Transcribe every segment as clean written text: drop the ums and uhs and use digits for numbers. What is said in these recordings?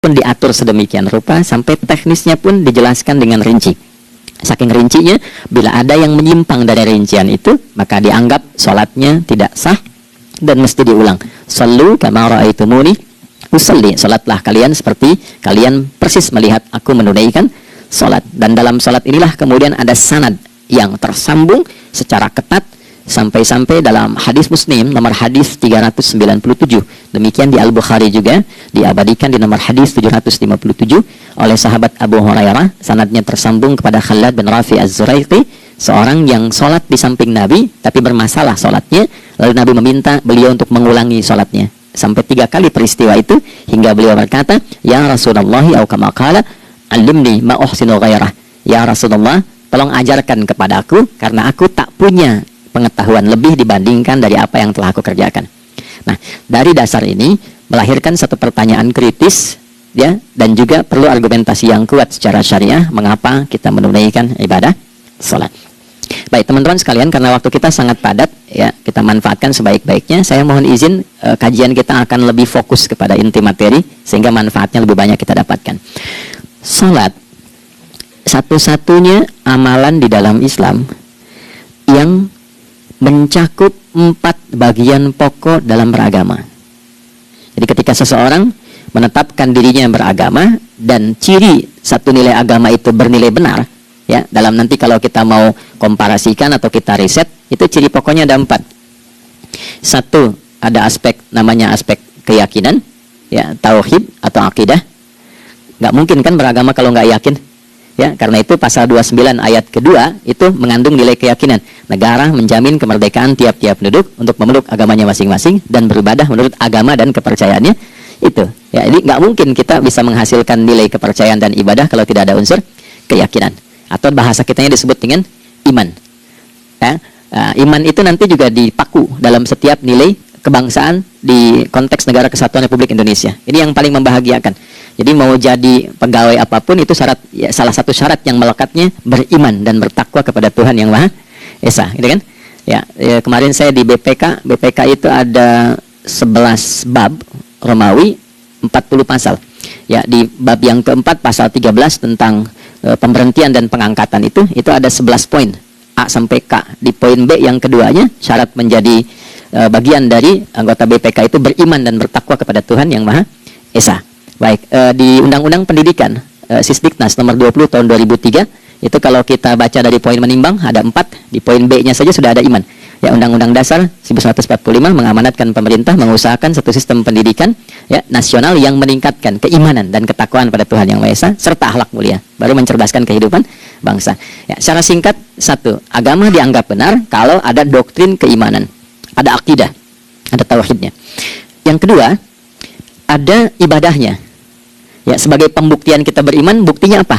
pun diatur sedemikian rupa sampai teknisnya pun dijelaskan dengan rinci. Saking rincinya, bila ada yang menyimpang dari rincian itu, maka dianggap sholatnya tidak sah dan mesti diulang. Sallu kama ra'aitumuni usalli. Sholatlah kalian seperti kalian persis melihat aku menunaikan sholat. Dan dalam sholat inilah kemudian ada sanad yang tersambung secara ketat sampai-sampai dalam hadis Muslim nomor hadis 397. Demikian di Al-Bukhari juga diabadikan di nomor hadis 757 oleh sahabat Abu Hurairah. Sanadnya tersambung kepada Khalad bin Rafi Az-Zuraiqi, seorang yang sholat di samping Nabi tapi bermasalah sholatnya. Lalu Nabi meminta beliau untuk mengulangi sholatnya sampai 3 kali peristiwa itu, hingga beliau berkata, ya Rasulullah au kama qala alimni ma uhsinu ghairah. Ya Rasulullah, tolong ajarkan kepadaku karena aku tak punya pengetahuan lebih dibandingkan dari apa yang telah aku kerjakan. Nah, dari dasar ini melahirkan satu pertanyaan kritis, ya, dan juga perlu argumentasi yang kuat secara syariah mengapa kita menunaikan ibadah salat. Baik teman-teman sekalian, karena waktu kita sangat padat, ya, kita manfaatkan sebaik-baiknya. Saya mohon izin kajian kita akan lebih fokus kepada inti materi sehingga manfaatnya lebih banyak kita dapatkan. Salat satu-satunya amalan di dalam Islam yang mencakup 4 bagian pokok dalam beragama. Jadi ketika seseorang menetapkan dirinya beragama dan ciri satu nilai agama itu bernilai benar, ya, dalam nanti kalau kita mau komparasikan atau kita riset, itu ciri pokoknya ada 4. Satu, ada aspek namanya aspek keyakinan, ya, tauhid atau akidah. Nggak mungkin kan beragama kalau nggak yakin. Ya, karena itu pasal 29 ayat kedua itu mengandung nilai keyakinan. Negara menjamin kemerdekaan tiap-tiap penduduk untuk memeluk agamanya masing-masing dan beribadah menurut agama dan kepercayaannya itu. Ya, jadi nggak mungkin kita bisa menghasilkan nilai kepercayaan dan ibadah kalau tidak ada unsur keyakinan. Atau bahasa kitanya disebut dengan iman. Ya, iman itu nanti juga dipaku dalam setiap nilai kebangsaan di konteks Negara Kesatuan Republik Indonesia. Ini yang paling membahagiakan. Jadi mau jadi pegawai apapun itu syarat, ya, salah satu syarat yang melekatnya beriman dan bertakwa kepada Tuhan Yang Maha Esa, gitu kan? Ya, kemarin saya di BPK itu ada 11 bab Romawi, 40 pasal. Ya, di bab yang keempat pasal 13 tentang pemberhentian dan pengangkatan itu ada 11 poin A sampai K. Di poin B yang keduanya syarat menjadi bagian dari anggota BPK itu beriman dan bertakwa kepada Tuhan Yang Maha Esa. Baik, di Undang-Undang Pendidikan Sisdiknas nomor 20 tahun 2003 itu kalau kita baca dari poin menimbang ada 4, di poin B-nya saja sudah ada iman. Ya, Undang-Undang Dasar 1945 mengamanatkan pemerintah mengusahakan satu sistem pendidikan, ya, nasional yang meningkatkan keimanan dan ketakwaan pada Tuhan Yang Maha Esa serta akhlak mulia, baru mencerdaskan kehidupan bangsa. Ya, secara singkat, 1, agama dianggap benar kalau ada doktrin keimanan, ada akidah, ada tauhidnya. Yang kedua, ada ibadahnya. Ya, sebagai pembuktian kita beriman, buktinya apa?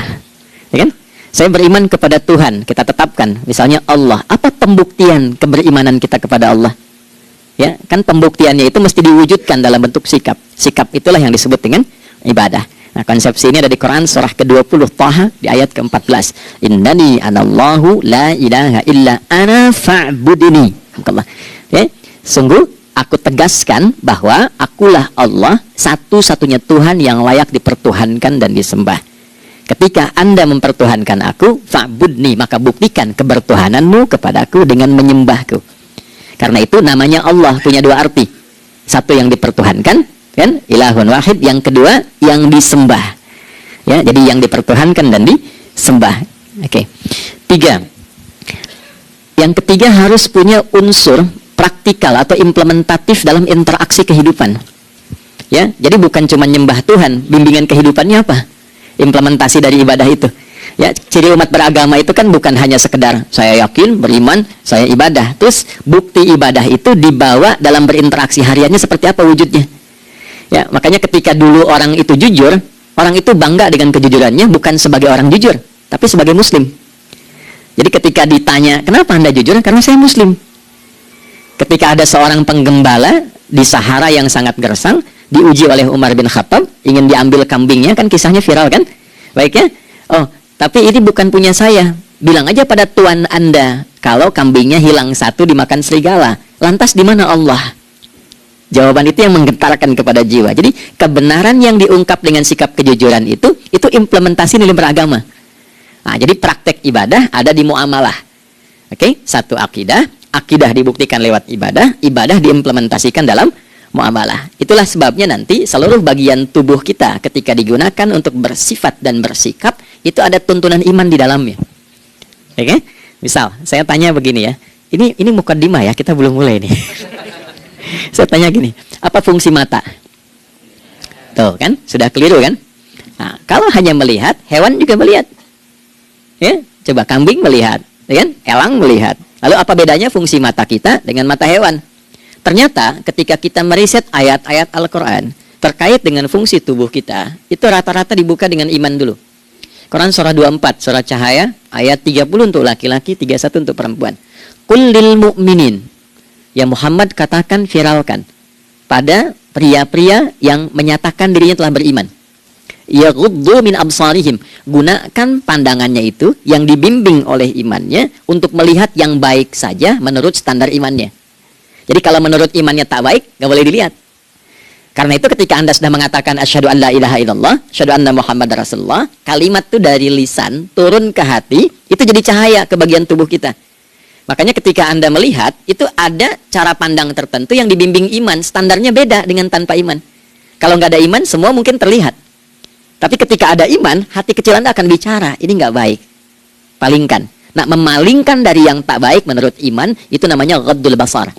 Ya kan? Saya beriman kepada Tuhan, kita tetapkan, misalnya Allah. Apa pembuktian keberimanan kita kepada Allah? Ya, kan pembuktiannya itu mesti diwujudkan dalam bentuk sikap. Sikap itulah yang disebut dengan ibadah. Nah, konsepsi ini ada di Quran surah ke-20 Thaha di ayat ke-14. Innani anallahu la ilaha illa ana fa'budini. Ya, sungguh aku tegaskan bahwa akulah Allah, satu-satunya Tuhan yang layak dipertuhankan dan disembah. Ketika Anda mempertuhankan aku, fa'budni, maka buktikan kebertuhananmu kepadaku dengan menyembahku. Karena itu namanya Allah punya 2 arti. Satu yang dipertuhankan, kan? Ilahun wahid. Yang kedua yang disembah. Ya, jadi yang dipertuhankan dan disembah. Oke. 3. Yang ketiga harus punya unsur praktikal atau implementatif dalam interaksi kehidupan. Ya, jadi bukan cuma nyembah Tuhan, bimbingan kehidupannya apa? Implementasi dari ibadah itu. Ya, ciri umat beragama itu kan bukan hanya sekedar saya yakin, beriman, saya ibadah. Terus bukti ibadah itu dibawa dalam berinteraksi hariannya seperti apa wujudnya. Ya, makanya ketika dulu orang itu jujur, orang itu bangga dengan kejujurannya bukan sebagai orang jujur, tapi sebagai muslim. Jadi ketika ditanya, "Kenapa Anda jujur?" "Karena saya muslim." Ketika ada seorang penggembala di Sahara yang sangat gersang, diuji oleh Umar bin Khattab, ingin diambil kambingnya, kan kisahnya viral kan? Baik ya? Oh, tapi ini bukan punya saya. Bilang aja pada Tuan Anda, kalau kambingnya hilang 1 dimakan serigala. Lantas di mana Allah? Jawaban itu yang menggetarkan kepada jiwa. Jadi kebenaran yang diungkap dengan sikap kejujuran itu implementasi dalam beragama. Nah, jadi praktek ibadah ada di muamalah. Oke, satu akidah dibuktikan lewat ibadah diimplementasikan dalam muamalah. Itulah sebabnya nanti seluruh bagian tubuh kita ketika digunakan untuk bersifat dan bersikap itu ada tuntunan iman di dalamnya. Oke? Misal, saya tanya begini ya. Ini mukaddimah ya, kita belum mulai nih. Saya tanya gini, apa fungsi mata? Tuh kan, sudah keliru kan? Nah, kalau hanya melihat, hewan juga melihat. Ya, coba kambing melihat, ya kan? Elang melihat. Lalu apa bedanya fungsi mata kita dengan mata hewan? Ternyata ketika kita meriset ayat-ayat Al-Quran terkait dengan fungsi tubuh kita, itu rata-rata dibuka dengan iman dulu. Quran surah 24, surah Cahaya, ayat 30 untuk laki-laki, 31 untuk perempuan. Qul lil mu'minin, ya Muhammad katakan, viralkan pada pria-pria yang menyatakan dirinya telah beriman. Yaghuddu min absarihim, gunakan pandangannya itu yang dibimbing oleh imannya untuk melihat yang baik saja menurut standar imannya. Jadi kalau menurut imannya tak baik, nggak boleh dilihat. Karena itu ketika Anda sudah mengatakan asyhadu an la ilaha illallah, asyhadu anna Muhammad Rasulullah, kalimat itu dari lisan turun ke hati, itu jadi cahaya ke bagian tubuh kita. Makanya ketika Anda melihat, itu ada cara pandang tertentu yang dibimbing iman. Standarnya beda dengan tanpa iman. Kalau nggak ada iman, semua mungkin terlihat. Tapi ketika ada iman, hati kecil Anda akan bicara, ini nggak baik. Palingkan. Nah, memalingkan dari yang tak baik menurut iman, itu namanya ghaddul basar.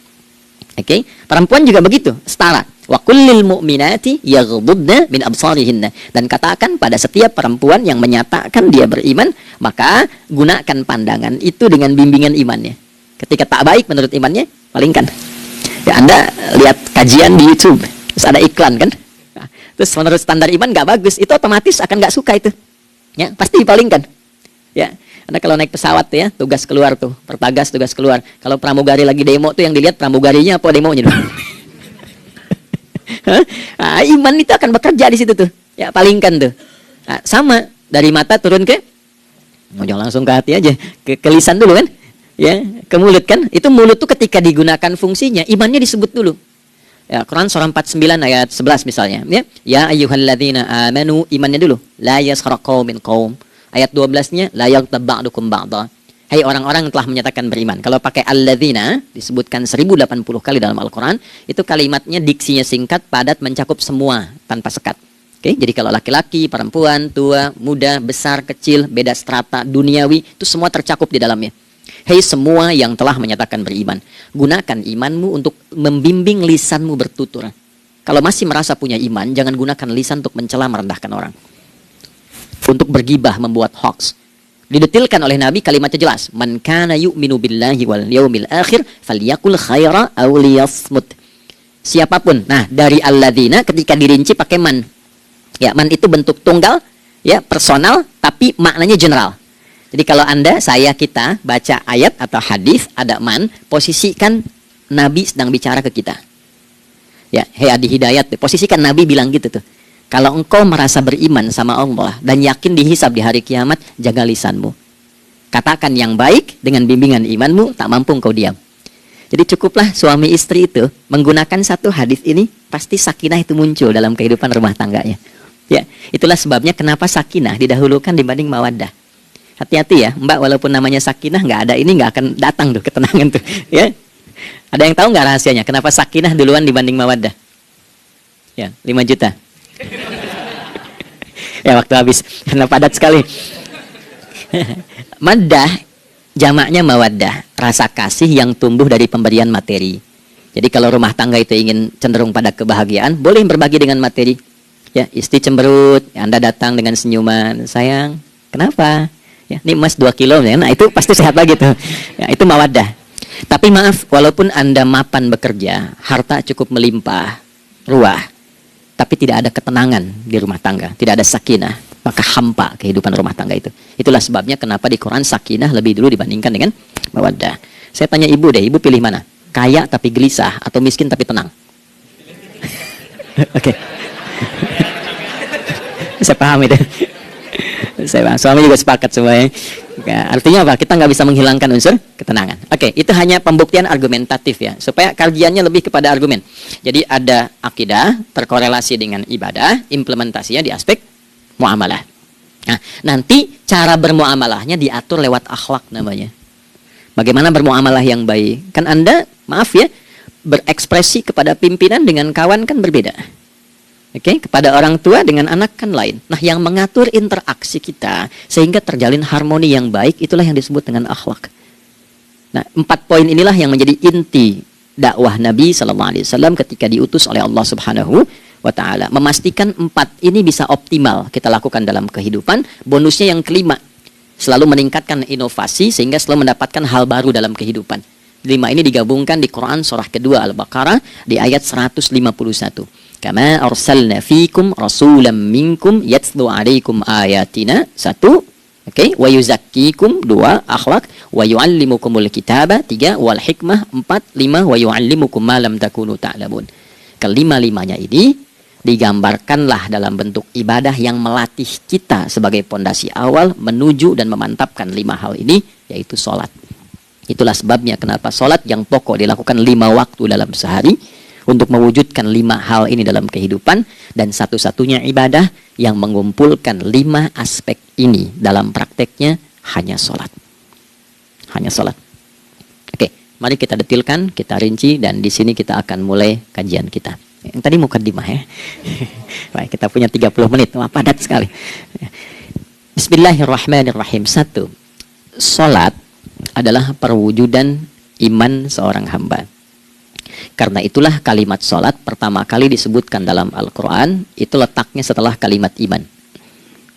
Oke? Perempuan juga begitu, setara. Wa kullil mu'minati yaghdudna min absarihinna. Dan katakan pada setiap perempuan yang menyatakan dia beriman, maka gunakan pandangan itu dengan bimbingan imannya. Ketika tak baik menurut imannya, palingkan. Ya, Anda lihat kajian di YouTube, terus ada iklan kan? Nah, terus menurut standar iman nggak bagus, itu otomatis akan nggak suka itu. Ya, pasti dipalingkan. Ya, Anda kalau naik pesawat tuh ya, tugas keluar tuh, pertagas tugas keluar. Kalau pramugari lagi demo tuh yang dilihat pramugarinya apa demonya tuh. Nah, iman itu akan bekerja di situ tuh. Ya, palingkan tuh. Nah, sama dari mata turun ke, jangan langsung ke hati aja, ke lisan dulu kan? Ya, ke mulut kan? Itu mulut tuh ketika digunakan fungsinya, imannya disebut dulu. Ya, Quran surah 49 ayat 11 misalnya, ya. Ya ayyuhalladzina amanu, imannya dulu. La yaskhar qaumin qaum. Ayat 12-nya la yaghtab ba'dukum ba'dha. Hai orang-orang yang telah menyatakan beriman. Kalau pakai alladzina disebutkan 1080 kali dalam Al-Qur'an, itu kalimatnya diksinya singkat, padat, mencakup semua tanpa sekat. Oke, jadi kalau laki-laki, perempuan, tua, muda, besar, kecil, beda strata, duniawi, itu semua tercakup di dalamnya. Hei semua yang telah menyatakan beriman, gunakan imanmu untuk membimbing lisanmu bertutur. Kalau masih merasa punya iman, jangan gunakan lisan untuk mencela, merendahkan orang. Untuk bergibah, membuat hoax. Didetilkan oleh Nabi, kalimatnya jelas. Man kana yu'minu billahi wal yaumil akhir falyakul khaira aw liyasmut. Siapapun. Nah, dari alladzina ketika dirinci pakai man. Ya, man itu bentuk tunggal, ya, personal, tapi maknanya general. Jadi kalau Anda, saya, kita baca ayat atau hadis ada man, posisikan Nabi sedang bicara ke kita. Ya, hei adi hidayat, posisikan Nabi bilang gitu tuh. Kalau engkau merasa beriman sama Allah dan yakin dihisab di hari kiamat, jaga lisanmu. Katakan yang baik dengan bimbingan imanmu, tak mampu engkau diam. Jadi cukuplah suami istri itu menggunakan satu hadis ini, pasti sakinah itu muncul dalam kehidupan rumah tangganya. Ya, itulah sebabnya kenapa sakinah didahulukan dibanding mawaddah. Hati-hati ya, Mbak, walaupun namanya sakinah, nggak ada ini nggak akan datang tuh ketenangan tuh. Ya, ada yang tahu nggak rahasianya? Kenapa sakinah duluan dibanding mawaddah? Ya, 5 juta. Ya, waktu habis karena padat sekali. Maddah jamaknya mawaddah, rasa kasih yang tumbuh dari pemberian materi. Jadi kalau rumah tangga itu ingin cenderung pada kebahagiaan, boleh berbagi dengan materi. Ya, istri cemberut, ya, Anda datang dengan senyuman, sayang, kenapa? Ya, ini emas 2 kilo, ya. Nah itu pasti sehat lagi tuh. Ya, itu mawaddah. Tapi maaf, walaupun Anda mapan bekerja, harta cukup melimpah, ruah, tapi tidak ada ketenangan di rumah tangga, tidak ada sakinah, maka hampa kehidupan rumah tangga itu. Itulah sebabnya kenapa di Quran sakinah lebih dulu dibandingkan dengan mawaddah. Saya tanya ibu deh, ibu pilih mana? Kaya tapi gelisah atau miskin tapi tenang? Oke. Saya paham itu. Suami juga sepakat semua ya. Artinya apa? Kita nggak bisa menghilangkan unsur ketenangan. Oke, itu hanya pembuktian argumentatif ya, supaya kajiannya lebih kepada argumen. Jadi ada akidah terkorelasi dengan ibadah, implementasinya di aspek muamalah. Nah, nanti cara bermuamalahnya diatur lewat akhlak namanya. Bagaimana bermuamalah yang baik? Kan Anda, maaf ya, berekspresi kepada pimpinan dengan kawan kan berbeda. Oke, kepada orang tua dengan anak kan lain. Nah, yang mengatur interaksi kita sehingga terjalin harmoni yang baik, itulah yang disebut dengan akhlak. Nah, 4 poin inilah yang menjadi inti dakwah Nabi SAW ketika diutus oleh Allah Subhanahu wa Ta'ala. Memastikan 4 ini bisa optimal kita lakukan dalam kehidupan. Bonusnya yang kelima, selalu meningkatkan inovasi sehingga selalu mendapatkan hal baru dalam kehidupan. 5 ini digabungkan di Quran surah kedua Al-Baqarah di ayat 151. Kama arsalna fikum rasulam minkum yatlu alaikum ayatina. 1, oke, wa yuzakkikum. 2, akhlak. Wa yuallimukumul kitaba. 3, wal hikmah. 4, 5, wa yuallimukum ma lam takunu ta'lamun. Kelima-limanya ini digambarkanlah dalam bentuk ibadah yang melatih kita sebagai pondasi awal menuju dan memantapkan 5 hal ini, yaitu sholat. Itulah sebabnya kenapa sholat yang pokok dilakukan 5 waktu dalam sehari untuk mewujudkan 5 hal ini dalam kehidupan, dan satu-satunya ibadah yang mengumpulkan 5 aspek ini dalam prakteknya hanya sholat. Hanya sholat. Oke, mari kita detilkan, kita rinci, dan di sini kita akan mulai kajian kita. Yang tadi mukadimah ya. Baik, kita punya 30 menit, wah padat sekali. Bismillahirrahmanirrahim. 1. Sholat adalah perwujudan iman seorang hamba. Karena itulah kalimat sholat pertama kali disebutkan dalam Al-Quran, itu letaknya setelah kalimat iman.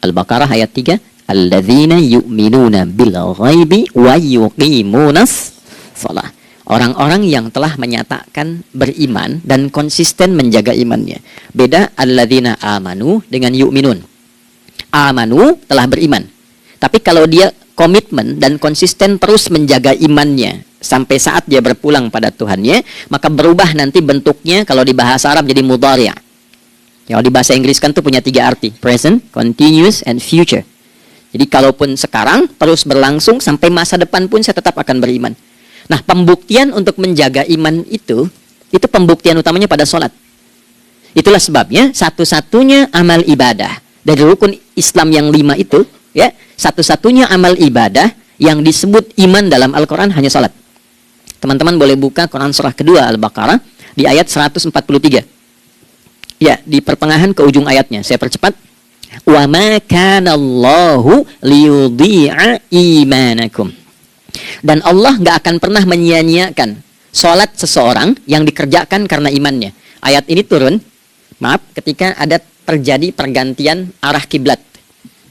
Al-Baqarah ayat 3, Alladzina yu'minuna bil ghaibi wa yuqimunas sholah. Orang-orang yang telah menyatakan beriman dan konsisten menjaga imannya. Beda alladzina amanu dengan yu'minun. Amanu telah beriman. Tapi kalau dia komitmen dan konsisten terus menjaga imannya sampai saat dia berpulang pada Tuhannya, maka berubah nanti bentuknya kalau di bahasa Arab jadi mudhari'. Kalau di bahasa Inggris kan tuh punya 3 arti, present, continuous, and future. Jadi kalaupun sekarang terus berlangsung sampai masa depan pun saya tetap akan beriman. Nah, pembuktian untuk menjaga iman itu pembuktian utamanya pada sholat. Itulah sebabnya satu-satunya amal ibadah dari rukun Islam yang 5 itu, ya, satu-satunya amal ibadah yang disebut iman dalam Al-Quran hanya sholat. Teman-teman boleh buka Quran surah kedua Al-Baqarah di ayat 143. Ya, di pertengahan ke ujung ayatnya. Saya percepat. Wa ma kana Allahu liyudhi'a imanakum. Dan Allah nggak akan pernah menyia-nyiakan sholat seseorang yang dikerjakan karena imannya. Ayat ini turun, maaf, ketika ada terjadi pergantian arah kiblat.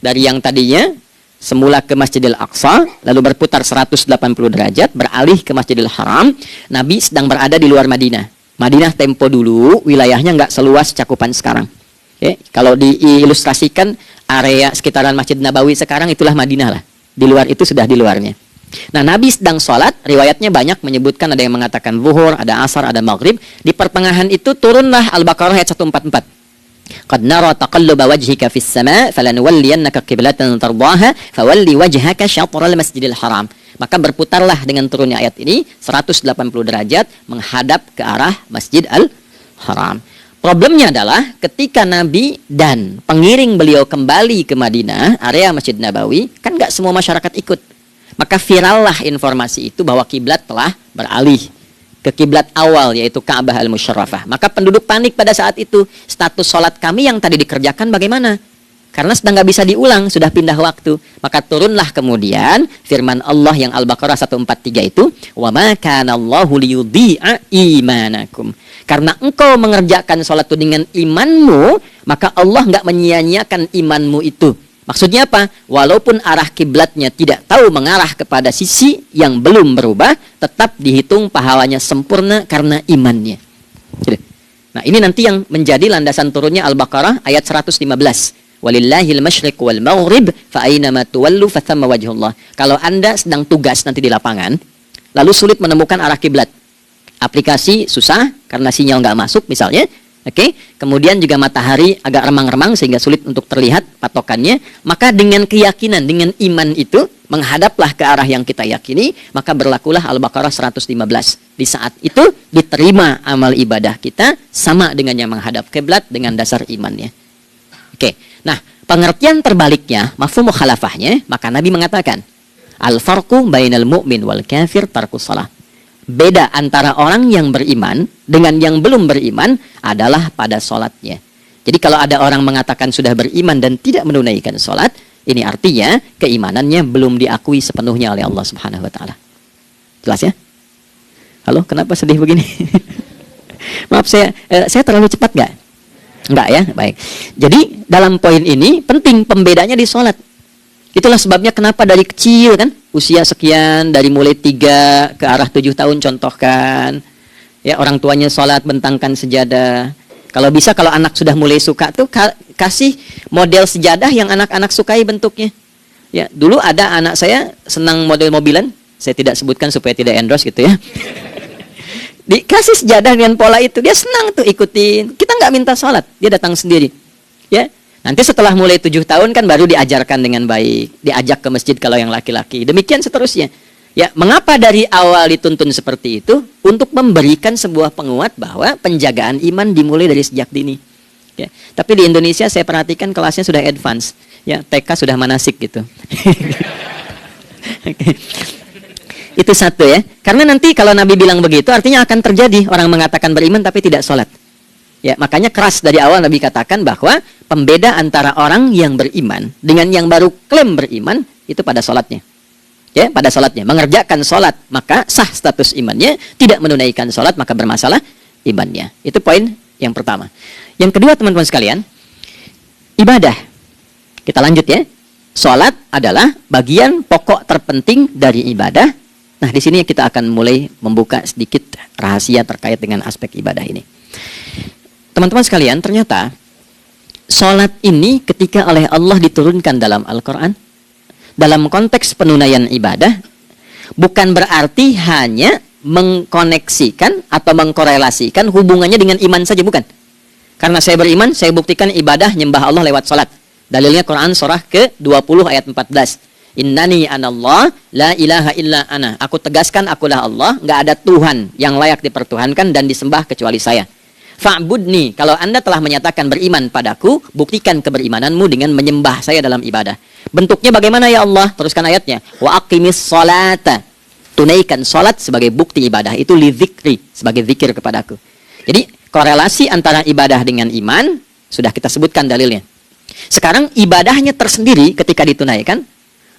Dari yang tadinya semula ke Masjidil Aqsa, lalu berputar 180 derajat, beralih ke Masjidil Haram. Nabi sedang berada di luar Madinah. Madinah tempo dulu, wilayahnya nggak seluas cakupan sekarang. Oke, kalau diilustrasikan area sekitaran Masjid Nabawi sekarang, itulah Madinah lah. Di luar itu sudah di luarnya. Nah, Nabi sedang sholat, riwayatnya banyak menyebutkan, ada yang mengatakan zuhur, ada asar, ada maghrib. Di pertengahan itu turunlah Al-Baqarah ayat 144. Qad nara taqalluba wajhika fis sama' falanuwalliyannaka qiblatan tardaha fawalli wajhaka syatral masjidil haram. Maka berputarlah dengan turunnya ayat ini 180 derajat menghadap ke arah Masjid Al-Haram. Problemnya adalah ketika Nabi dan pengiring beliau kembali ke Madinah, area Masjid Nabawi, kan nggak semua masyarakat ikut. Maka virallah informasi itu bahwa kiblat telah beralih ke kiblat awal, yaitu Ka'bah Al-Musyarrafah. Maka penduduk panik pada saat itu. Status sholat kami yang tadi dikerjakan bagaimana? Karena sedang nggak bisa diulang, sudah pindah waktu. Maka turunlah kemudian firman Allah yang Al-Baqarah 143 itu, wa ma kana Allahu liyudhi'a imanakum. Karena engkau mengerjakan sholat itu dengan imanmu, maka Allah nggak menyia-nyiakan imanmu itu. Maksudnya apa? Walaupun arah kiblatnya tidak tahu mengarah kepada sisi yang belum berubah, tetap dihitung pahalanya sempurna karena imannya. Nah, ini nanti yang menjadi landasan turunnya Al-Baqarah ayat 115. Walillahil masyriq wal maghrib fa aynama tuwallu fa thamma wajhullah. Kalau Anda sedang tugas nanti di lapangan, lalu sulit menemukan arah kiblat. Aplikasi susah karena sinyal nggak masuk misalnya, Oke, kemudian juga matahari agak remang-remang sehingga sulit untuk terlihat patokannya. Maka dengan keyakinan, dengan iman itu, menghadaplah ke arah yang kita yakini, maka berlakulah Al-Baqarah 115. Di saat itu diterima amal ibadah kita sama dengan yang menghadap kiblat dengan dasar imannya. Oke, nah pengertian terbaliknya, mafhum mukhalafahnya, maka Nabi mengatakan, al-farqu bainal mu'min wal kafir tarkus shalah. Beda antara orang yang beriman dengan yang belum beriman adalah pada sholatnya. Jadi kalau ada orang mengatakan sudah beriman dan tidak menunaikan sholat, ini artinya keimanannya belum diakui sepenuhnya oleh Allah Subhanahu wa Ta'ala. Jelas ya? Halo, kenapa sedih begini? Maaf, saya terlalu cepat nggak? Enggak ya? Baik. Jadi dalam poin ini penting pembedanya di sholat. Itulah sebabnya kenapa dari kecil kan, usia sekian, dari mulai 3 ke arah 7 tahun contohkan. Ya, orang tuanya sholat bentangkan sejadah. Kalau bisa, kalau anak sudah mulai suka tuh kasih model sejadah yang anak-anak sukai bentuknya. Ya, dulu ada anak saya senang model mobilan, saya tidak sebutkan supaya tidak endorse gitu ya. Dikasih sejadah dengan pola itu, dia senang tuh ikutin. Kita nggak minta sholat, dia datang sendiri. Ya. Nanti setelah mulai 7 tahun kan baru diajarkan dengan baik, diajak ke masjid kalau yang laki-laki. Demikian seterusnya. Ya, mengapa dari awal dituntun seperti itu? Untuk memberikan sebuah penguat bahwa penjagaan iman dimulai dari sejak dini. Ya, tapi di Indonesia saya perhatikan kelasnya sudah advance. Ya, TK sudah manasik gitu. Itu satu ya. Karena nanti kalau Nabi bilang begitu artinya akan terjadi orang mengatakan beriman tapi tidak sholat. Ya, makanya keras dari awal Nabi katakan bahwa pembeda antara orang yang beriman dengan yang baru klaim beriman itu pada sholatnya. Ya, pada sholatnya. Mengerjakan sholat, maka sah status imannya. Tidak menunaikan sholat, maka bermasalah imannya. Itu poin yang pertama. Yang kedua, teman-teman sekalian, ibadah. Kita lanjut ya. Sholat adalah bagian pokok terpenting dari ibadah. Nah, di sini kita akan mulai membuka sedikit rahasia terkait dengan aspek ibadah ini. Teman-teman sekalian, ternyata sholat ini ketika oleh Allah diturunkan dalam Al-Quran, dalam konteks penunaian ibadah, bukan berarti hanya mengkoneksikan atau mengkorelasikan hubungannya dengan iman saja, bukan. Karena saya beriman, saya buktikan ibadah nyembah Allah lewat sholat. Dalilnya Quran surah ke-20 ayat 14. Innani anallah, la ilaha illa ana. Aku tegaskan, akulah Allah, nggak ada Tuhan yang layak dipertuhankan dan disembah kecuali saya. Fa'budni, kalau Anda telah menyatakan beriman padaku, buktikan keberimananmu dengan menyembah saya dalam ibadah. Bentuknya bagaimana ya Allah? Teruskan ayatnya. Wa aqimis sholata. Tunaikan sholat sebagai bukti ibadah. Itu li dzikri, sebagai zikir kepadaku. Jadi korelasi antara ibadah dengan iman sudah kita sebutkan dalilnya. Sekarang ibadahnya tersendiri ketika ditunaikan.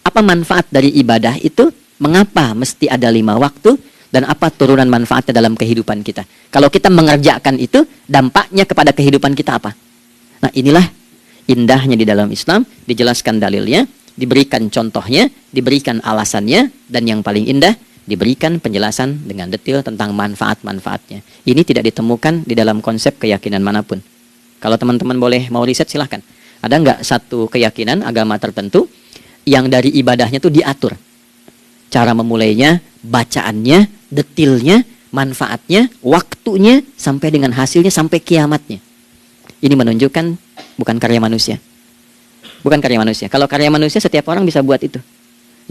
Apa manfaat dari ibadah itu? Mengapa mesti ada 5 waktu? Dan apa turunan manfaatnya dalam kehidupan kita? Kalau kita mengerjakan itu, dampaknya kepada kehidupan kita apa? Nah, inilah indahnya di dalam Islam, dijelaskan dalilnya, diberikan contohnya, diberikan alasannya, dan yang paling indah, diberikan penjelasan dengan detail tentang manfaat-manfaatnya. Ini tidak ditemukan di dalam konsep keyakinan manapun. Kalau teman-teman boleh mau riset, silahkan. Ada nggak satu keyakinan agama tertentu yang dari ibadahnya itu diatur? Cara memulainya, bacaannya, detailnya, manfaatnya, waktunya, sampai dengan hasilnya, sampai kiamatnya. Ini menunjukkan bukan karya manusia. Bukan karya manusia. Kalau karya manusia, setiap orang bisa buat itu.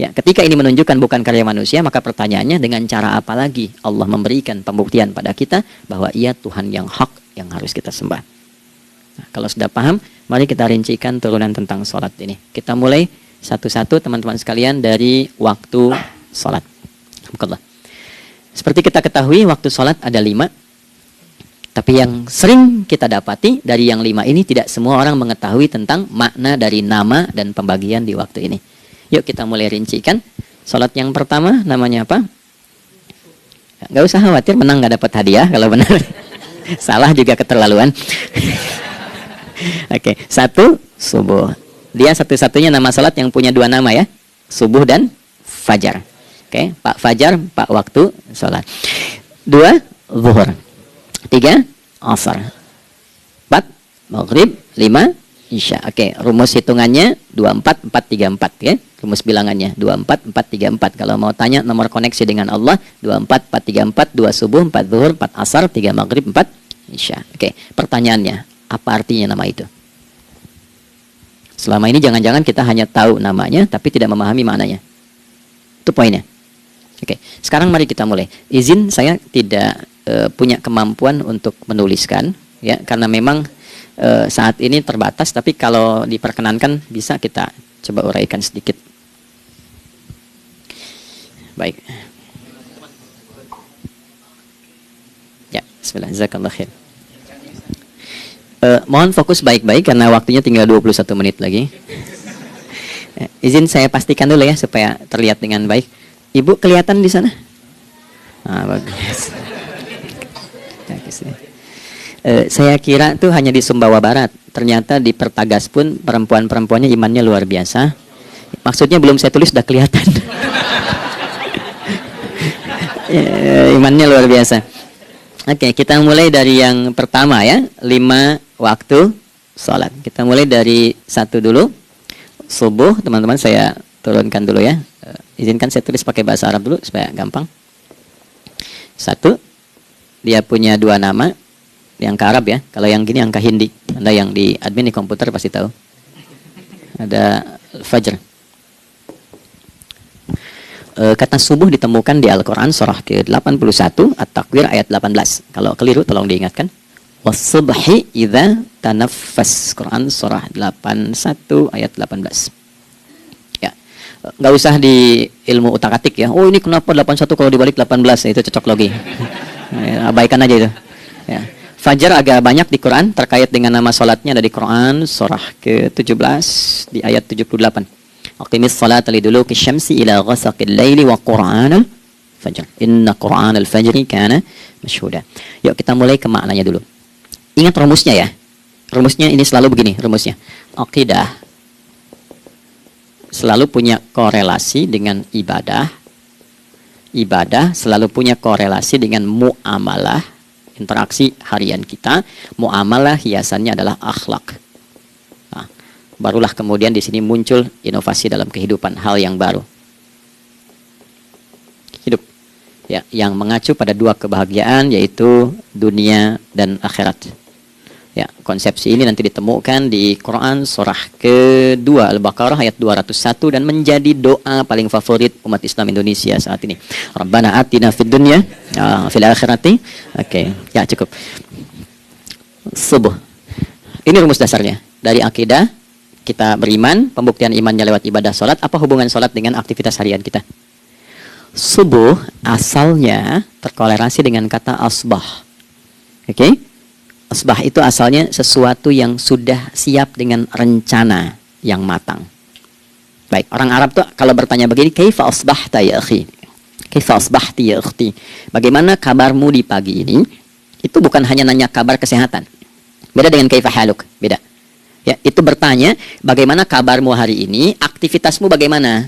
Ya, ketika ini menunjukkan bukan karya manusia, maka pertanyaannya dengan cara apa lagi Allah memberikan pembuktian pada kita bahwa Ia Tuhan yang hak yang harus kita sembah. Nah, kalau sudah paham, mari kita rincikan turunan tentang sholat ini. Kita mulai satu-satu teman-teman sekalian dari waktu sholat. Alhamdulillah. Seperti kita ketahui waktu sholat ada 5. Tapi yang sering kita dapati dari yang 5 ini tidak semua orang mengetahui tentang makna dari nama dan pembagian di waktu ini. Yuk kita mulai rincikan. Sholat yang pertama namanya apa? Gak usah khawatir, menang gak dapat hadiah kalau benar. Salah juga keterlaluan. Oke, 1 subuh. Dia satu-satunya nama sholat yang punya 2 nama ya. Subuh dan fajar. Oke, Pak Fajar, Pak waktu sholat. 2 zuhur. 3 asar. 4 maghrib. 5 isya. Oke, rumus hitungannya 24 434 ya. Rumus bilangannya 24 434. Kalau mau tanya nomor koneksi dengan Allah 24 434, 2 subuh, 4 zuhur, 4 asar, 3 maghrib, 4 Isya. Oke, pertanyaannya, apa artinya nama itu? Selama ini jangan-jangan kita hanya tahu namanya tapi tidak memahami maknanya. Itu poinnya. Oke, sekarang mari kita mulai. Izin, saya tidak punya kemampuan untuk menuliskan, ya, karena memang saat ini terbatas. Tapi kalau diperkenankan bisa kita coba uraikan sedikit. Baik. Ya, bismillah, jazakallah khair. Mohon fokus baik-baik karena waktunya tinggal 21 menit lagi. Izin saya pastikan dulu ya supaya terlihat dengan baik. Ibu kelihatan di sana? Bagus. Saya kira tuh hanya di Sumbawa Barat. Ternyata di Pertagas pun perempuan-perempuannya imannya luar biasa. Maksudnya belum saya tulis sudah kelihatan. Imannya luar biasa. Oke, kita mulai dari yang pertama ya, 5 waktu sholat. Kita mulai dari 1 dulu. Subuh, teman-teman saya turunkan dulu ya. Izinkan saya tulis pakai bahasa Arab dulu supaya gampang. 1, dia punya 2 nama. Yang ke Arab ya. Kalau yang gini angka Hindi. Anda yang di admin di komputer pasti tahu. Ada Fajr. Kata subuh ditemukan di Al-Quran surah ke-81 At-Takwir ayat 18. Kalau keliru tolong diingatkan. Was-subhi idza tanaffas. Quran surah 81 ayat 18. Ya. Enggak usah di ilmu utak-atik ya. Oh, ini kenapa 81 kalau dibalik 18? Ya, itu cocok logi. Ya, abaikan aja itu. Ya. Fajar agak banyak di Quran terkait dengan nama salatnya, ada di Quran surah ke-17 di ayat 78. Aqimis salata liduluki syamsi ila ghasaqil laili wa qur'anal fajr. Inna qur'anal fajri kana masyhuda. Yuk kita mulai ke maknanya dulu. Ingat rumusnya ya. Rumusnya ini selalu begini rumusnya. Aqidah selalu punya korelasi dengan ibadah. Ibadah selalu punya korelasi dengan muamalah, interaksi harian kita. Muamalah hiasannya adalah akhlak. Barulah kemudian di sini muncul inovasi dalam kehidupan, hal yang baru. Hidup ya, yang mengacu pada 2 kebahagiaan yaitu dunia dan akhirat. Ya, konsepsi ini nanti ditemukan di Quran surah ke-2 Al-Baqarah ayat 201 dan menjadi doa paling favorit umat Islam Indonesia saat ini. Rabbana atina fid dunya fil akhirati. Oke, ya cukup. Subuh. Ini rumus dasarnya. Dari akidah kita beriman, pembuktian imannya lewat ibadah sholat. Apa hubungan sholat dengan aktivitas harian kita? Subuh asalnya terkolerasi dengan kata asbah. Oke? Asbah itu asalnya sesuatu yang sudah siap dengan rencana yang matang. Baik, orang Arab tuh kalau bertanya begini, kaifa asbahta ya akhi? Kaifa asbahti ya ukhti? Bagaimana kabarmu di pagi ini? Itu bukan hanya nanya kabar kesehatan. Beda dengan kaifa haluk, beda. Ya, itu bertanya, bagaimana kabarmu hari ini, aktivitasmu bagaimana?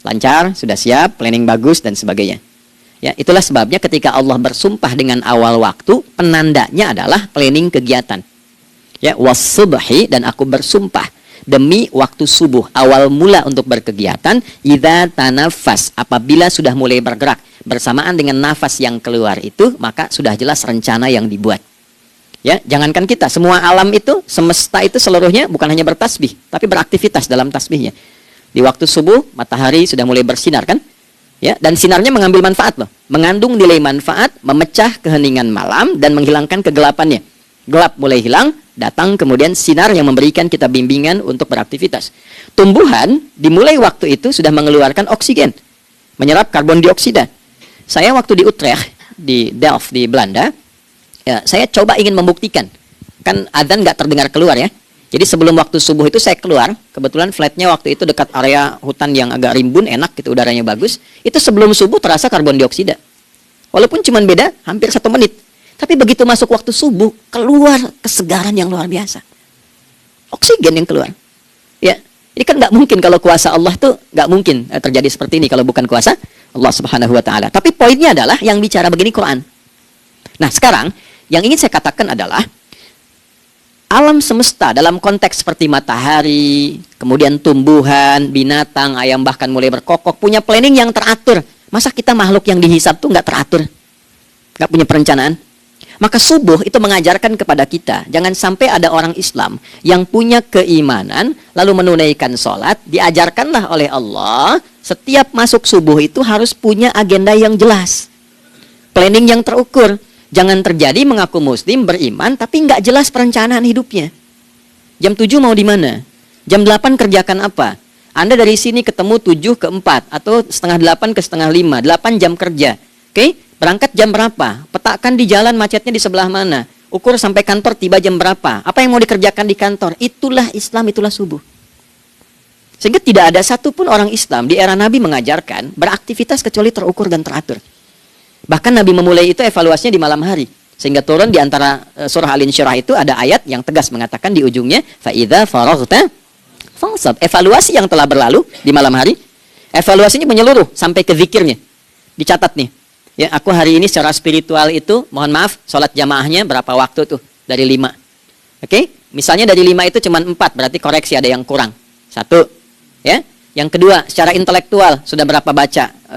Lancar, sudah siap, planning bagus, dan sebagainya. Ya, itulah sebabnya ketika Allah bersumpah dengan awal waktu, penandanya adalah planning kegiatan. Ya, was-subhi, dan aku bersumpah demi waktu subuh, awal mula untuk berkegiatan, idza tanafas, apabila sudah mulai bergerak, bersamaan dengan nafas yang keluar itu, maka sudah jelas rencana yang dibuat. Ya, jangankan kita, semua alam itu, semesta itu seluruhnya bukan hanya bertasbih, tapi beraktivitas dalam tasbihnya. Di waktu subuh, matahari sudah mulai bersinar kan? Ya, dan sinarnya mengambil manfaat loh, mengandung nilai manfaat, memecah keheningan malam dan menghilangkan kegelapannya. Gelap mulai hilang, datang kemudian sinar yang memberikan kita bimbingan untuk beraktivitas. Tumbuhan dimulai waktu itu sudah mengeluarkan oksigen, menyerap karbon dioksida. Saya waktu di Utrecht, di Delft di Belanda, ya, saya coba ingin membuktikan. Kan adzan nggak terdengar keluar ya. Jadi sebelum waktu subuh itu saya keluar. Kebetulan flatnya waktu itu dekat area hutan yang agak rimbun, enak gitu, udaranya bagus. Itu sebelum subuh terasa karbon dioksida. Walaupun cuma beda hampir 1 menit. Tapi begitu masuk waktu subuh, keluar kesegaran yang luar biasa. Oksigen yang keluar. Ya, ini kan nggak mungkin kalau kuasa Allah tuh nggak mungkin terjadi seperti ini kalau bukan kuasa Allah Subhanahu Wa Taala. Tapi poinnya adalah yang bicara begini Quran. Nah sekarang yang ingin saya katakan adalah alam semesta dalam konteks seperti matahari, kemudian tumbuhan, binatang, ayam bahkan mulai berkokok, punya planning yang teratur. Masa kita makhluk yang dihisab tuh nggak teratur? Nggak punya perencanaan? Maka subuh itu mengajarkan kepada kita, jangan sampai ada orang Islam yang punya keimanan, lalu menunaikan sholat, diajarkanlah oleh Allah, setiap masuk subuh itu harus punya agenda yang jelas. Planning yang terukur. Jangan terjadi mengaku muslim, beriman, tapi nggak jelas perencanaan hidupnya. Jam 7 mau di mana? Jam 8 kerjakan apa? Anda dari sini ketemu 7 ke 4, atau setengah 8 ke setengah 5, 8 jam kerja. Oke? Berangkat jam berapa? Petakan di jalan macetnya di sebelah mana? Ukur sampai kantor tiba jam berapa? Apa yang mau dikerjakan di kantor? Itulah Islam, itulah subuh. Sehingga tidak ada satupun orang Islam di era Nabi mengajarkan beraktivitas kecuali terukur dan teratur. Bahkan Nabi memulai itu evaluasinya di malam hari. Sehingga turun di antara surah Al-Insyirah itu ada ayat yang tegas mengatakan di ujungnya, فَإِذَا فَرَغْتَ فَانْصَبْ. Evaluasi yang telah berlalu di malam hari. Evaluasinya menyeluruh sampai ke zikirnya. Dicatat nih. Ya, aku hari ini secara spiritual itu, mohon maaf, sholat jamaahnya berapa waktu tuh? Dari 5. Oke? Misalnya dari 5 itu cuma 4, berarti koreksi ada yang kurang. 1. Ya. Yang kedua, secara intelektual, sudah berapa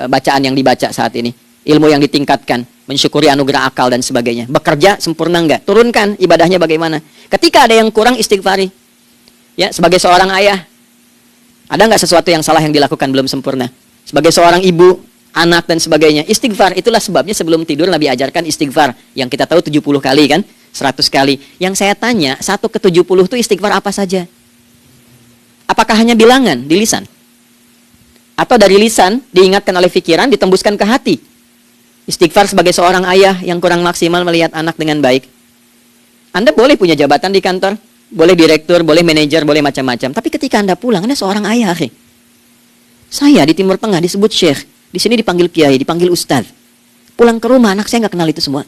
bacaan yang dibaca saat ini? Ilmu yang ditingkatkan, mensyukuri anugerah akal dan sebagainya. Bekerja sempurna enggak? Turunkan ibadahnya bagaimana? Ketika ada yang kurang, istighfari. Ya, sebagai seorang ayah, ada enggak sesuatu yang salah yang dilakukan belum sempurna? Sebagai seorang ibu, anak dan sebagainya, istighfar. Itulah sebabnya sebelum tidur Nabi ajarkan istighfar, yang kita tahu 70 kali kan, 100 kali. Yang saya tanya, 1 ke 70 itu istighfar apa saja? Apakah hanya bilangan di lisan? Atau dari lisan diingatkan oleh pikiran, ditembuskan ke hati? Istighfar sebagai seorang ayah yang kurang maksimal melihat anak dengan baik. Anda boleh punya jabatan di kantor, boleh direktur, boleh manajer, boleh macam-macam, tapi ketika Anda pulang, Anda seorang ayah. Saya di Timur Tengah disebut syekh, di sini dipanggil kiai, dipanggil ustadz. Pulang ke rumah, anak saya nggak kenal itu semua.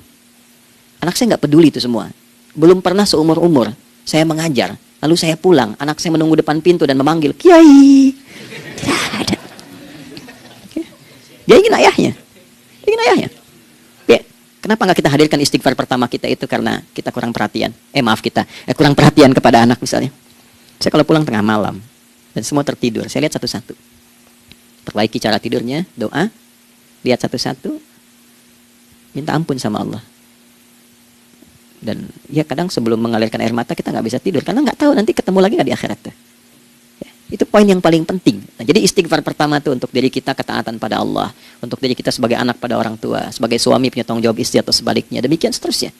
Anak saya nggak peduli itu semua. Belum pernah seumur-umur saya mengajar. Lalu saya pulang, anak saya menunggu depan pintu dan memanggil, kiai. Tidak ada. Dia ingin ayahnya. Ya, kenapa nggak kita hadirkan istighfar pertama kita itu karena kita kurang perhatian? Kurang perhatian kepada anak misalnya. Saya kalau pulang tengah malam dan semua tertidur, saya lihat satu-satu. Perbaiki cara tidurnya, doa, lihat satu-satu, minta ampun sama Allah. Dan ya kadang sebelum mengalirkan air mata kita nggak bisa tidur karena nggak tahu nanti ketemu lagi nggak di akhirat. Ya, itu poin yang paling penting. Nah, jadi istighfar pertama tuh untuk diri kita ketaatan pada Allah, untuk diri kita sebagai anak pada orang tua, sebagai suami punya tanggung jawab istri atau sebaliknya, demikian seterusnya.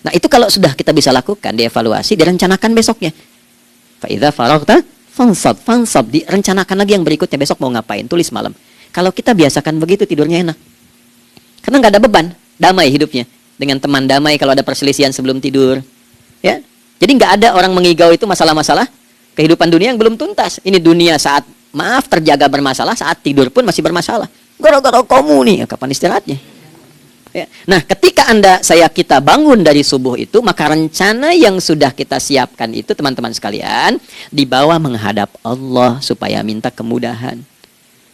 Nah itu kalau sudah kita bisa lakukan, dievaluasi, direncanakan besoknya. Fa'idha faraghta fansab, direncanakan lagi yang berikutnya, besok mau ngapain, tulis malam. Kalau kita biasakan begitu, tidurnya enak. Karena nggak ada beban, damai hidupnya. Dengan teman damai kalau ada perselisihan sebelum tidur. Ya, jadi nggak ada orang mengigau itu masalah-masalah kehidupan dunia yang belum tuntas. Ini dunia saat, maaf, terjaga bermasalah, saat tidur pun masih bermasalah. Gara-gara kamu nih, kapan istirahatnya? Ya. Nah, ketika kita bangun dari subuh itu, maka rencana yang sudah kita siapkan itu, teman-teman sekalian, dibawa menghadap Allah supaya minta kemudahan,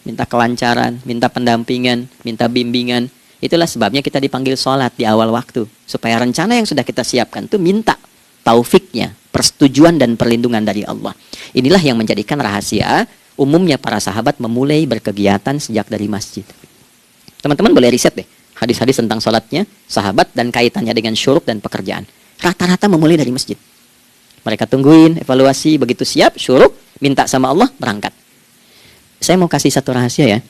minta kelancaran, minta pendampingan, minta bimbingan. Itulah sebabnya kita dipanggil sholat di awal waktu, supaya rencana yang sudah kita siapkan itu minta taufiknya, persetujuan dan perlindungan dari Allah. Inilah yang menjadikan rahasia umumnya para sahabat memulai berkegiatan sejak dari masjid. Teman-teman boleh riset deh hadis-hadis tentang sholatnya sahabat dan kaitannya dengan syuruk dan pekerjaan. Rata-rata memulai dari masjid. Mereka tungguin, evaluasi, begitu siap, syuruk, minta sama Allah, berangkat. Saya mau kasih satu rahasia ya.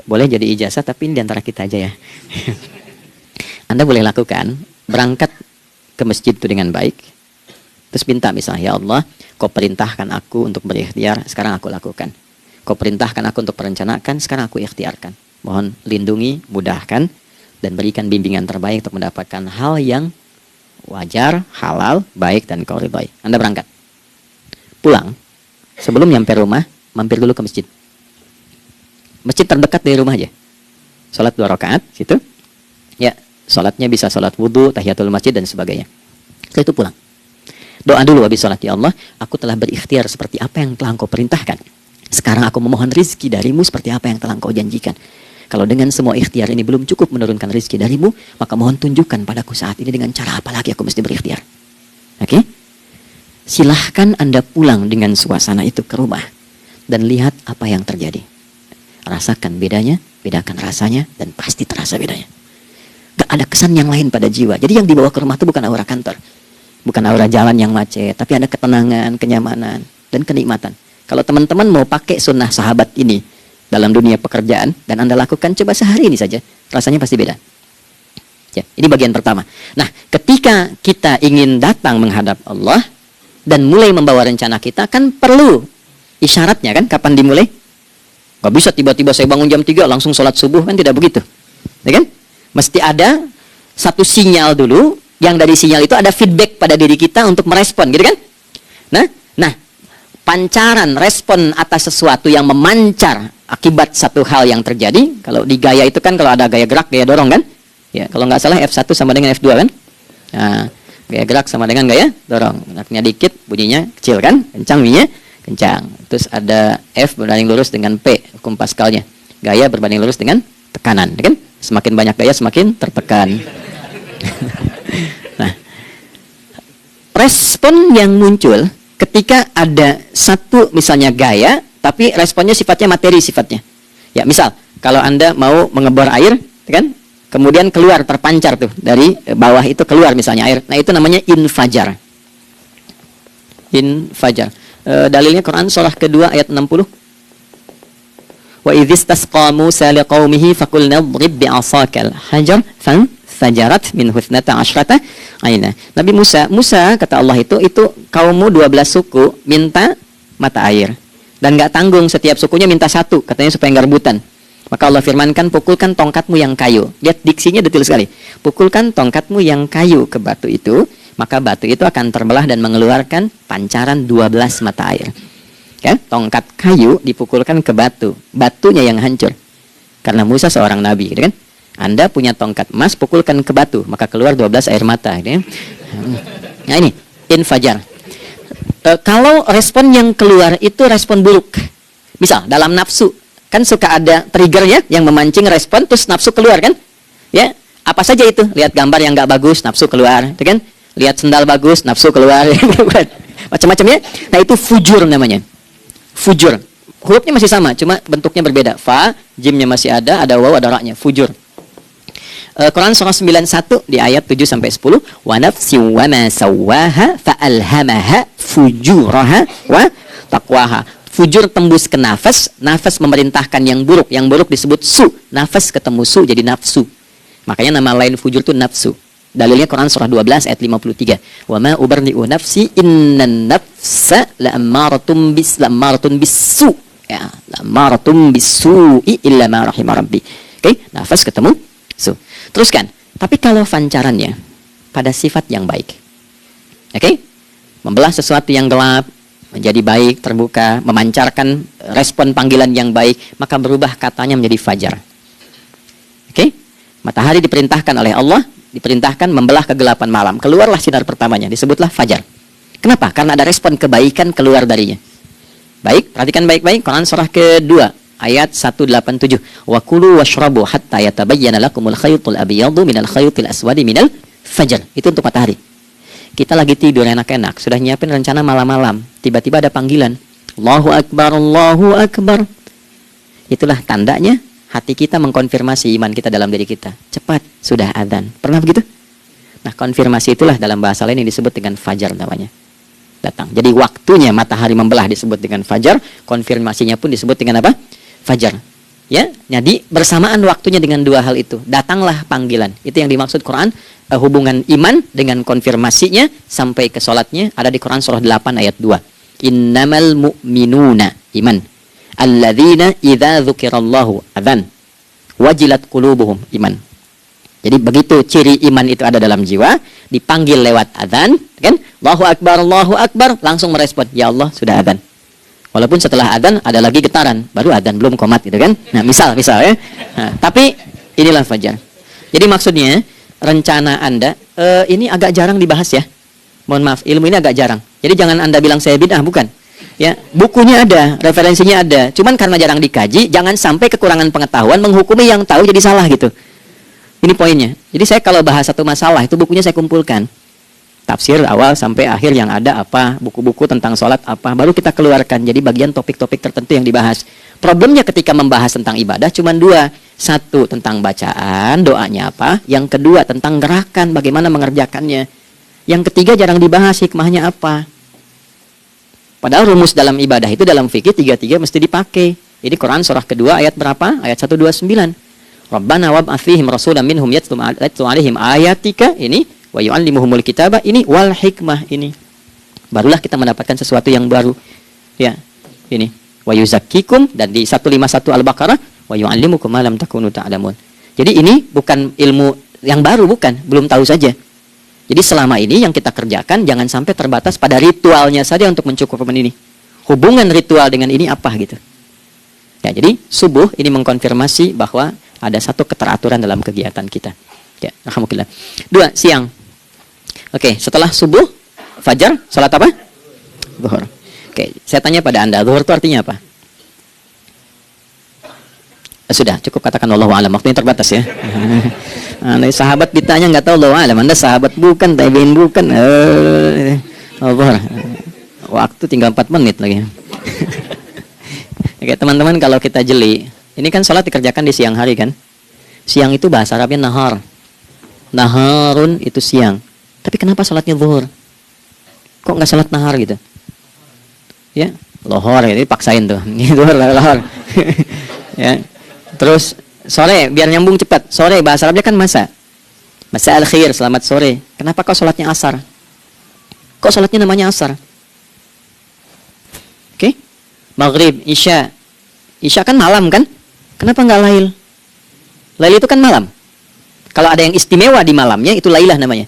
Boleh jadi ijazah, tapi ini diantara kita aja ya. Anda boleh lakukan, berangkat ke masjid itu dengan baik. Terus minta misalnya, ya Allah, kau perintahkan aku untuk berikhtiar, sekarang aku lakukan. Kau perintahkan aku untuk merencanakan, sekarang aku ikhtiarkan. Mohon lindungi, mudahkan, dan berikan bimbingan terbaik untuk mendapatkan hal yang wajar, halal, baik, dan kau ridhai. Anda berangkat. Pulang, sebelum nyampe rumah, mampir dulu ke masjid. Masjid terdekat dari rumah aja. Sholat 2 rakaat, situ. Ya, sholatnya bisa sholat wudhu, tahiyatul masjid, dan sebagainya. Setelah itu pulang. Doa dulu habis sholat, ya Allah, aku telah berikhtiar seperti apa yang telah engkau perintahkan. Sekarang aku memohon rizki darimu seperti apa yang telah engkau janjikan. Kalau dengan semua ikhtiar ini belum cukup menurunkan rezeki darimu, maka mohon tunjukkan padaku saat ini dengan cara apa lagi aku mesti berikhtiar. Oke? Silahkan Anda pulang dengan suasana itu ke rumah dan lihat apa yang terjadi. Rasakan bedanya, bedakan rasanya, dan pasti terasa bedanya. Gak ada kesan yang lain pada jiwa. Jadi yang dibawa ke rumah itu bukan aura kantor, bukan aura jalan yang macet, tapi ada ketenangan, kenyamanan, dan kenikmatan. Kalau teman-teman mau pakai sunnah sahabat ini dalam dunia pekerjaan dan Anda lakukan, coba sehari ini saja, rasanya pasti beda. Ya, ini bagian pertama. Nah, ketika kita ingin datang menghadap Allah dan mulai membawa rencana kita, kan perlu isyaratnya kan, kapan dimulai? Gak bisa tiba-tiba saya bangun jam 3 langsung sholat subuh, kan tidak begitu. Ya kan? Mesti ada satu sinyal dulu, yang dari sinyal itu ada feedback pada diri kita untuk merespon, gitu kan? Nah, pancaran respon atas sesuatu yang memancar akibat satu hal yang terjadi. Kalau di gaya itu kan, kalau ada gaya gerak, gaya dorong kan? Ya, kalau nggak salah F1 sama dengan F2 kan? Nah, gaya gerak sama dengan gaya dorong. Geraknya dikit, bunyinya kecil kan? Kencang bunyinya, kencang. Terus ada F berbanding lurus dengan P, hukum Pascalnya. Gaya berbanding lurus dengan tekanan, kan? Semakin banyak gaya, semakin tertekan. Nah, respon yang muncul ketika ada satu misalnya gaya, tapi responnya sifatnya materi sifatnya. Ya, misal kalau Anda mau mengebor air, kan? Kemudian keluar, terpancar tuh dari bawah itu keluar misalnya air. Nah, itu namanya infajar. Infajar. Dalilnya Quran surah kedua ayat 60. Wa idzistasqa Musa liqaumihi faqulna idrib bi'asakal hajar fanfajarat min husnata asyrata aina. Nabi Musa kata Allah itu kaummu 12 suku minta mata air dan enggak tanggung, setiap sukunya minta satu, katanya supaya enggak rebutan. Maka Allah firmankan, pukulkan tongkatmu yang kayu. Lihat diksinya detail sekali. Pukulkan tongkatmu yang kayu ke batu itu, maka batu itu akan terbelah dan mengeluarkan pancaran 12 mata air. Ya, tongkat kayu dipukulkan ke batu, batunya yang hancur. Karena Musa seorang nabi, gitu kan? Anda punya tongkat emas, pukulkan ke batu, maka keluar 12 air mata, gitu kan? Nah, ini infajar. Kalau respon yang keluar itu respon buruk, misal dalam nafsu, kan suka ada triggernya yang memancing respon, terus nafsu keluar kan? Ya, apa saja itu? Lihat gambar yang nggak bagus, nafsu keluar, gitu kan? Lihat sendal bagus, nafsu keluar, macam-macamnya. Nah, itu fujur namanya. Fujur. Hurufnya masih sama, cuma bentuknya berbeda. Fa, jimnya masih ada waw, ada ra-nya. Fujur. Quran surah 91 di ayat 7 sampai 10. Wa nafsi wa ma sawwaha fa alhamaha fujuraha wa taqwaha. Fujur tembus ke nafas, nafas memerintahkan yang buruk. Yang buruk disebut su. Nafas ketemu su jadi nafsu. Makanya nama lain fujur itu nafsu. Dalilnya Quran surah 12 ayat 53. Wa ma ubarri'u nafsi innan nafsa la'ammaratun bisu. Ya, la'ammaratun bisu'i illa ma rahima rabbi. Oke, nafas ketemu su. Teruskan. Tapi kalau pancarannya pada sifat yang baik. Oke? Membelah sesuatu yang gelap menjadi baik, terbuka, memancarkan respon panggilan yang baik, maka berubah katanya menjadi fajar. Oke? Matahari diperintahkan oleh Allah, diperintahkan membelah kegelapan malam. Keluarlah sinar pertamanya, disebutlah fajar. Kenapa? Karena ada respon kebaikan keluar darinya. Baik, perhatikan baik-baik Quran surah kedua ayat 187. Wa kulu washrabu hatta yatabayyana lakumul khaytul abyadu minal khaytil aswadi minal fajar. Itu untuk matahari. Kita lagi tidur enak-enak, sudah nyiapin rencana malam-malam, tiba-tiba ada panggilan. Allahu Akbar, Allahu Akbar. Itulah tandanya hati kita mengkonfirmasi iman kita dalam diri kita. Cepat, sudah adzan. Pernah begitu? Nah, konfirmasi itulah dalam bahasa lain yang disebut dengan fajar namanya. Datang. Jadi waktunya matahari membelah disebut dengan fajar, konfirmasinya pun disebut dengan apa? Fajar. Ya, jadi bersamaan waktunya dengan dua hal itu. Datanglah panggilan. Itu yang dimaksud Quran, hubungan iman dengan konfirmasinya sampai ke salatnya ada di Quran surah 8 ayat 2. Innamal mu'minuna iman. Alladzina idza dzukirallahu adzan wajilat qulubuhum iman. Jadi begitu ciri iman itu ada dalam jiwa, dipanggil lewat adzan, kan? Allahu Akbar, langsung merespon, ya Allah sudah adzan. Walaupun setelah adzan ada lagi getaran, baru adzan belum qomat gitu kan. Nah, misal ya. Nah, tapi inilah fajar. Jadi maksudnya rencana Anda ini agak jarang dibahas ya. Mohon maaf, ilmu ini agak jarang. Jadi jangan Anda bilang saya bid'ah, bukan. Ya, bukunya ada, referensinya ada. Cuman karena jarang dikaji, jangan sampai kekurangan pengetahuan menghukumi yang tahu jadi salah gitu. Ini poinnya. Jadi saya kalau bahas satu masalah itu bukunya saya kumpulkan. Tafsir awal sampai akhir yang ada apa, buku-buku tentang sholat apa, baru kita keluarkan. Jadi bagian topik-topik tertentu yang dibahas. Problemnya ketika membahas tentang ibadah cuma dua. Satu, tentang bacaan, doanya apa. Yang kedua, tentang gerakan, bagaimana mengerjakannya. Yang ketiga, jarang dibahas hikmahnya apa. Padahal rumus dalam ibadah itu dalam fikih tiga-tiga mesti dipakai. Ini Quran surah kedua ayat berapa? Ayat 129. Rabbana wab'ats fihim rasulan minhum yatlu 'alaihim ayatika, ini wa yu'allimuhumul kitaba, ini wal hikmah, ini. Barulah kita mendapatkan sesuatu yang baru. Ya, ini wa yuzakkikum, dan di 151 Al-Baqarah wa yu'allimukum ma lam takunu ta'lamun. Jadi ini bukan ilmu yang baru, bukan, belum tahu saja. Jadi selama ini yang kita kerjakan jangan sampai terbatas pada ritualnya saja untuk mencukupkan ini. Hubungan ritual dengan ini apa gitu. Ya, jadi subuh ini mengkonfirmasi bahwa ada satu keteraturan dalam kegiatan kita. Ya, alhamdulillah. 2, siang. Oke, setelah subuh, fajar, salat apa? Zuhur. Oke, saya tanya pada Anda, zuhur itu artinya apa? Sudah, cukup katakan Allahu a'lam. Waktunya terbatas ya. Anda sahabat ditanya nggak tahu Allahu a'lam. Anda sahabat bukan, tabi'in bukan. Zuhur. Waktu tinggal 4 menit lagi. Oke, teman-teman, kalau kita jeli, ini kan sholat dikerjakan di siang hari kan? Siang itu bahasa Arabnya nahar. Naharun itu siang. Tapi kenapa sholatnya zuhur? Kok nggak sholat nahar gitu? Ya, lohor, ini paksain tuh. Zuhur, lohor. Ya. Terus sore, biar nyambung cepat. Sore bahasa Arabnya kan masa. Masa al-khair, selamat sore. Kenapa kok sholatnya asar? Kok sholatnya namanya asar? Oke? Maghrib, isya. Isya kan malam kan? Kenapa nggak lail? Lail itu kan malam. Kalau ada yang istimewa di malamnya, itu lailah namanya.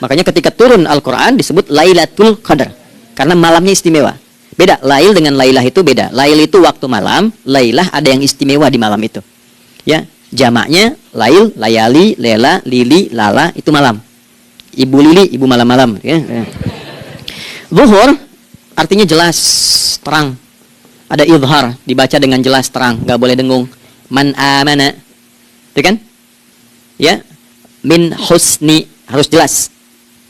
Makanya ketika turun Al-Quran disebut Lailatul Qadar. Karena malamnya istimewa. Beda, lail dengan lailah itu beda. Lail itu waktu malam, lailah ada yang istimewa di malam itu. Ya, jamaknya lail, layali, lela, lili, lala, itu malam. Ibu lili, ibu malam-malam. Ya. Zuhur artinya jelas, terang. Ada idhar, dibaca dengan jelas, terang, nggak boleh dengung. Man amana, itu kan? Ya, min husni, harus jelas.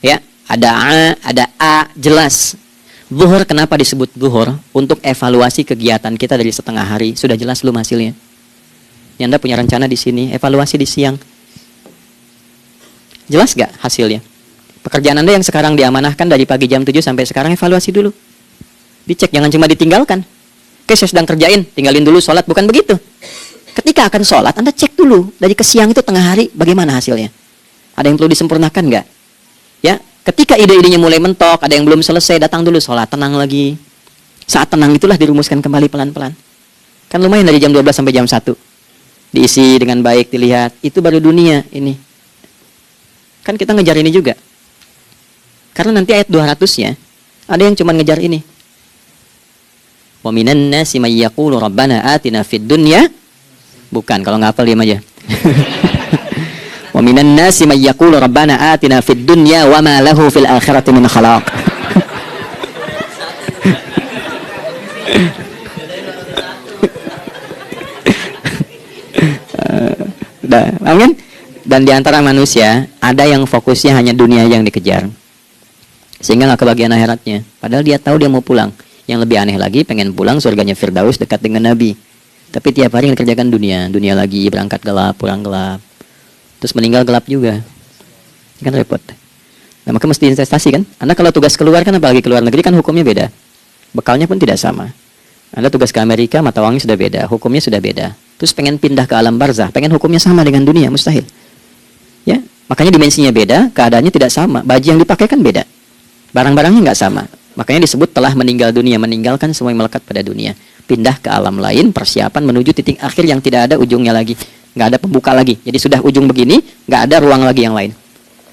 Ya, ada a, jelas. Zuhur kenapa disebut zuhur? Untuk evaluasi kegiatan kita dari setengah hari. Sudah jelas belum hasilnya? Ya, Anda punya rencana di sini, evaluasi di siang. Jelas gak hasilnya? Pekerjaan Anda yang sekarang diamanahkan dari pagi jam 7 sampai sekarang, evaluasi dulu. Dicek, jangan cuma ditinggalkan. Oke, saya sedang kerjain, tinggalin dulu sholat. Bukan begitu. Ketika akan sholat, Anda cek dulu. Dari ke siang itu tengah hari, bagaimana hasilnya? Ada yang perlu disempurnakan nggak? Ya, ketika ide-idenya mulai mentok, ada yang belum selesai, datang dulu sholat, tenang lagi. Saat tenang itulah dirumuskan kembali pelan-pelan. Kan lumayan dari jam 12 sampai jam 1. Diisi dengan baik, dilihat. Itu baru dunia ini. Kan kita ngejar ini juga. Karena nanti ayat 200-nya, ada yang cuma ngejar ini. Wa minan nasi may yaqulu rabbana atina fid dunya. Bukan, kalau nggak hafal diam aja. Wa minan nasi may yaqulu rabbana atina fid dunya wa ma lahu fil akhirati min khalaq. Amin. Dan di antara manusia ada yang fokusnya hanya dunia yang dikejar, sehingga nggak kebagian akhiratnya. Padahal dia tahu dia mau pulang. Yang lebih aneh lagi, pengen pulang surganya Firdaus dekat dengan Nabi. Tapi tiap hari yang dikerjakan dunia lagi, berangkat gelap, pulang gelap, terus meninggal gelap juga. Ini kan repot. Nah, maka mesti investasi kan. Anda kalau tugas keluar kan, apalagi keluar negeri kan hukumnya beda. Bekalnya pun tidak sama. Anda tugas ke Amerika, mata uangnya sudah beda, hukumnya sudah beda. Terus pengen pindah ke alam barzah, pengen hukumnya sama dengan dunia, mustahil. Ya, makanya dimensinya beda, keadaannya tidak sama. Baju yang dipakai kan beda. Barang-barangnya nggak sama. Makanya disebut telah meninggal dunia, meninggalkan semua yang melekat pada dunia. Pindah ke alam lain, persiapan menuju titik akhir yang tidak ada ujungnya lagi. Nggak ada pembuka lagi. Jadi sudah ujung begini, nggak ada ruang lagi yang lain.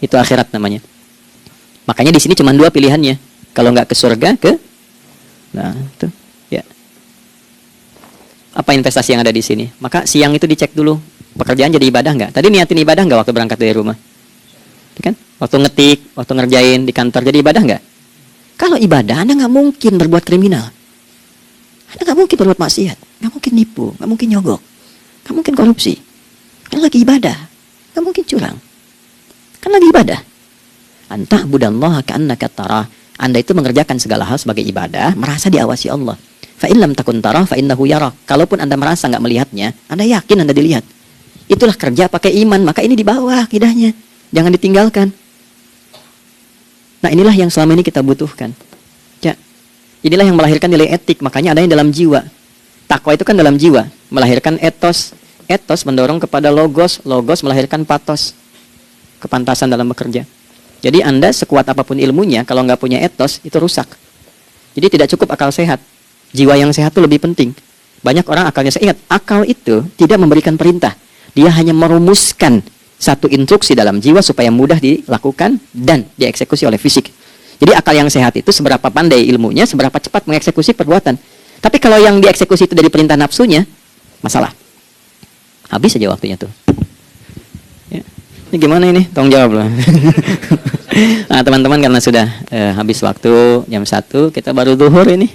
Itu akhirat namanya. Makanya di sini cuma 2 pilihannya. Kalau nggak ke surga, nah, itu. Ya. Apa investasi yang ada di sini? Maka siang itu dicek dulu. Pekerjaan jadi ibadah nggak? Tadi niatin ibadah nggak waktu berangkat dari rumah? Kan? Waktu ngetik, waktu ngerjain di kantor, jadi ibadah nggak? Kalau ibadah, Anda nggak mungkin berbuat kriminal. Anda nggak mungkin berbuat maksiat. Nggak mungkin nipu, nggak mungkin nyogok. Nggak mungkin korupsi. Kan lagi ibadah. Nggak mungkin curang. Kan lagi ibadah. Anta'budallaha ka'annaka tarah. Anda itu mengerjakan segala hal sebagai ibadah, merasa diawasi Allah. Fa in lam takun tarah fa innahu yarak. Kalaupun Anda merasa enggak melihatnya, Anda yakin Anda dilihat. Itulah kerja pakai iman, maka ini di bawah akidahnya. Jangan ditinggalkan. Nah, inilah yang selama ini kita butuhkan. Ya. Inilah yang melahirkan nilai etik, makanya adanya dalam jiwa. Takwa itu kan dalam jiwa, melahirkan etos. Etos mendorong kepada logos, logos melahirkan patos. Kepantasan dalam bekerja. Jadi Anda sekuat apapun ilmunya, kalau nggak punya etos, itu rusak. Jadi tidak cukup akal sehat. Jiwa yang sehat itu lebih penting. Banyak orang akalnya sehat. Ingat, akal itu tidak memberikan perintah. Dia hanya merumuskan satu instruksi dalam jiwa supaya mudah dilakukan dan dieksekusi oleh fisik. Jadi akal yang sehat itu seberapa pandai ilmunya, seberapa cepat mengeksekusi perbuatan. Tapi kalau yang dieksekusi itu dari perintah nafsunya, masalah. Habis saja waktunya tuh. Ya. Ini gimana ini? Tolong jawab loh. Nah, teman-teman, karena sudah habis waktu jam 1, kita baru zuhur ini.